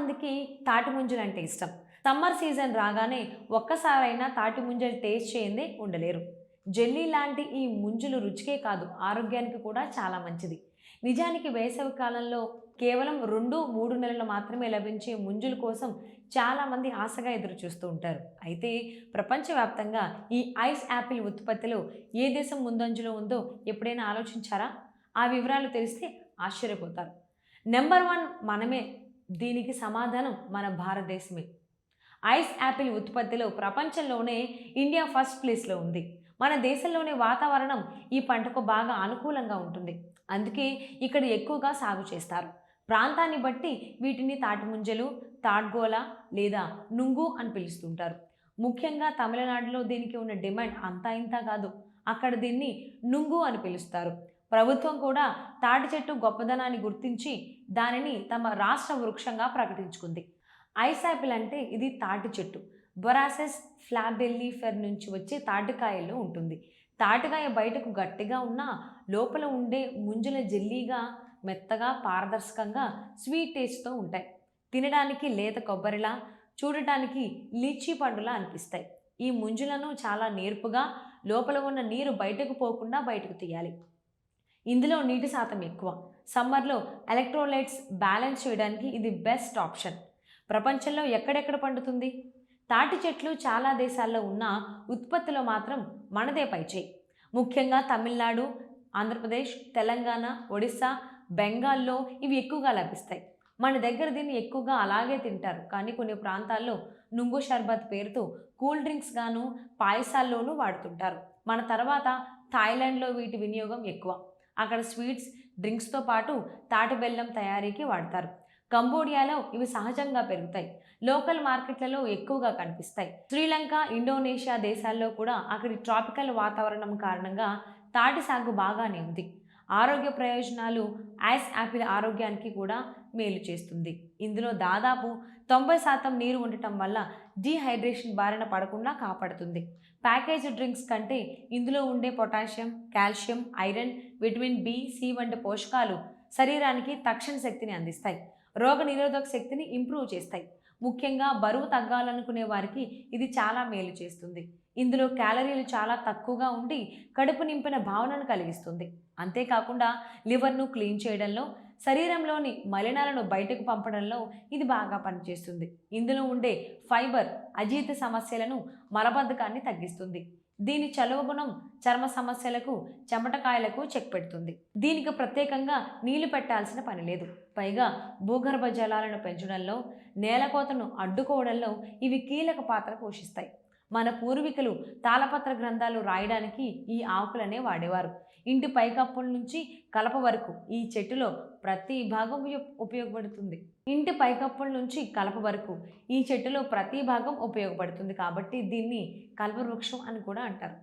మందికి తాటి ముంజలు అంటే ఇష్టం. సమ్మర్ సీజన్ రాగానే ఒక్కసారైనా తాటి ముంజలు టేస్ట్ చేయందే ఉండలేరు. జెల్లీ లాంటి ఈ ముంజులు రుచికే కాదు, ఆరోగ్యానికి కూడా చాలా మంచిది. నిజానికి వేసవి కాలంలో కేవలం 2-3 నెలలు మాత్రమే లభించే ముంజుల కోసం చాలామంది ఆశగా ఎదురు చూస్తూ ఉంటారు. అయితే ప్రపంచవ్యాప్తంగా ఈ ఐస్ యాపిల్ ఉత్పత్తిలో ఏ దేశం ముందంజలో ఉందో ఎప్పుడైనా ఆలోచించారా? ఆ వివరాలు తెలిస్తే ఆశ్చర్యపోతారు. నెంబర్ 1 మనమే. దీనికి సమాధానం మన భారతదేశమే. ఐస్ యాపిల్ ఉత్పత్తిలో ప్రపంచంలోనే ఇండియా ఫస్ట్ ప్లేస్‌లో ఉంది. మన దేశంలోని వాతావరణం ఈ పంటకు బాగా అనుకూలంగా ఉంటుంది. అందుకే ఇక్కడ ఎక్కువగా సాగు చేస్తారు. ప్రాంతాన్ని బట్టి వీటిని తాటిముంజలు, తాడ్గోల లేదా నుంగు అని పిలుస్తుంటారు. ముఖ్యంగా తమిళనాడులో దీనికి ఉన్న డిమాండ్ అంతా ఇంతా కాదు. అక్కడ దీన్ని నుంగు అని పిలుస్తారు. ప్రభుత్వం కూడా తాటి చెట్టు గొప్పదనాన్ని గుర్తించి దానిని తమ రాష్ట్ర వృక్షంగా ప్రకటించుకుంది. ఐస్ యాపిల్ అంటే ఇది తాటి చెట్టు. బొరాసెస్ ఫ్లాబెల్లిఫెర్ నుంచి వచ్చే తాటికాయల్లో ఉంటుంది. తాటికాయ బయటకు గట్టిగా ఉన్నా లోపల ఉండే ముంజల జెల్లీగా, మెత్తగా, పారదర్శకంగా, స్వీట్ టేస్ట్‌తో ఉంటాయి. తినడానికి లేత కొబ్బరిలా, చూడటానికి లీచీ పండులా అనిపిస్తాయి. ఈ ముంజలను చాలా నేర్పుగా, లోపల ఉన్న నీరు బయటకు పోకుండా బయటకు తీయాలి. ఇందులో నీటి శాతం ఎక్కువ. సమ్మర్‌లో ఎలక్ట్రోలైట్స్ బ్యాలెన్స్ చేయడానికి ఇది బెస్ట్ ఆప్షన్. ప్రపంచంలో ఎక్కడెక్కడ పండుతుంది? తాటి చెట్లు చాలా దేశాల్లో ఉన్న ఉత్పత్తిలో మాత్రం మనదే పైచేయి. ముఖ్యంగా తమిళనాడు, ఆంధ్రప్రదేశ్, తెలంగాణ, ఒడిస్సా, బెంగాల్లో ఇవి ఎక్కువగా లభిస్తాయి. మన దగ్గర దీన్ని ఎక్కువగా అలాగే తింటారు. కానీ కొన్ని ప్రాంతాల్లో నుంగు షర్బత్ పేరుతో కూల్ డ్రింక్స్ గాను, పాయసాల్లోనూ వాడుతుంటారు. మన తర్వాత థాయిలాండ్‌లో వీటి వినియోగం ఎక్కువ. అక్కడ స్వీట్స్, డ్రింక్స్‌తో పాటు తాటి బెల్లం తయారీకి వాడతారు. కంబోడియాలో ఇవి సహజంగా పెరుగుతాయి. లోకల్ మార్కెట్లలో ఎక్కువగా కనిపిస్తాయి. శ్రీలంక, ఇండోనేషియా దేశాల్లో కూడా అక్కడి ట్రాపికల్ వాతావరణం కారణంగా తాటి సాగు బాగానే ఉంది. ఆరోగ్య ప్రయోజనాలు ఐస్ యాపిల్ ఆరోగ్యానికి కూడా మేలు చేస్తుంది. ఇందులో దాదాపు 90% నీరు ఉండటం వల్ల డీహైడ్రేషన్ బారిన పడకుండా కాపాడుతుంది. ప్యాకేజ్ డ్రింక్స్ కంటే ఇందులో ఉండే potassium, calcium, iron, vitamin B, C వంటి పోషకాలు శరీరానికి తక్షణ శక్తిని అందిస్తాయి. రోగనిరోధక శక్తిని ఇంప్రూవ్ చేస్తాయి. ముఖ్యంగా బరువు తగ్గాలనుకునే వారికి ఇది చాలా మేలు చేస్తుంది. ఇందులో క్యాలరీలు చాలా తక్కువగా ఉండి కడుపు నింపిన భావనను కలిగిస్తుంది. అంతేకాకుండా లివర్ను క్లీన్ చేయడంలో, శరీరంలోని మలినాలను బయటకు పంపడంలో ఇది బాగా పనిచేస్తుంది. ఇందులో ఉండే ఫైబర్ అజీర్తి సమస్యలను, మలబద్ధకాన్ని తగ్గిస్తుంది. దీని చలువ గుణం చర్మ సమస్యలకు, చెమటకాయలకు చెక్ పెడుతుంది. దీనికి ప్రత్యేకంగా నీళ్లు పెట్టాల్సిన పని లేదు. పైగా భూగర్భ జలాలను పెంచడంలో, నేలకోతను అడ్డుకోవడంలో ఇవి కీలక పాత్ర పోషిస్తాయి. మన పూర్వీకులు తాళపత్ర గ్రంథాలు రాయడానికి ఈ ఆకులనే వాడేవారు. ఇంటి పైకప్పుల నుంచి కలప వరకు ఈ చెట్టులో ప్రతి భాగం ఉపయోగపడుతుంది. ఇంటి పైకప్పుల నుంచి కలప వరకు ఈ చెట్టులో ప్రతి భాగం ఉపయోగపడుతుంది. కాబట్టి దీన్ని కల్పవృక్షం అని కూడా అంటారు.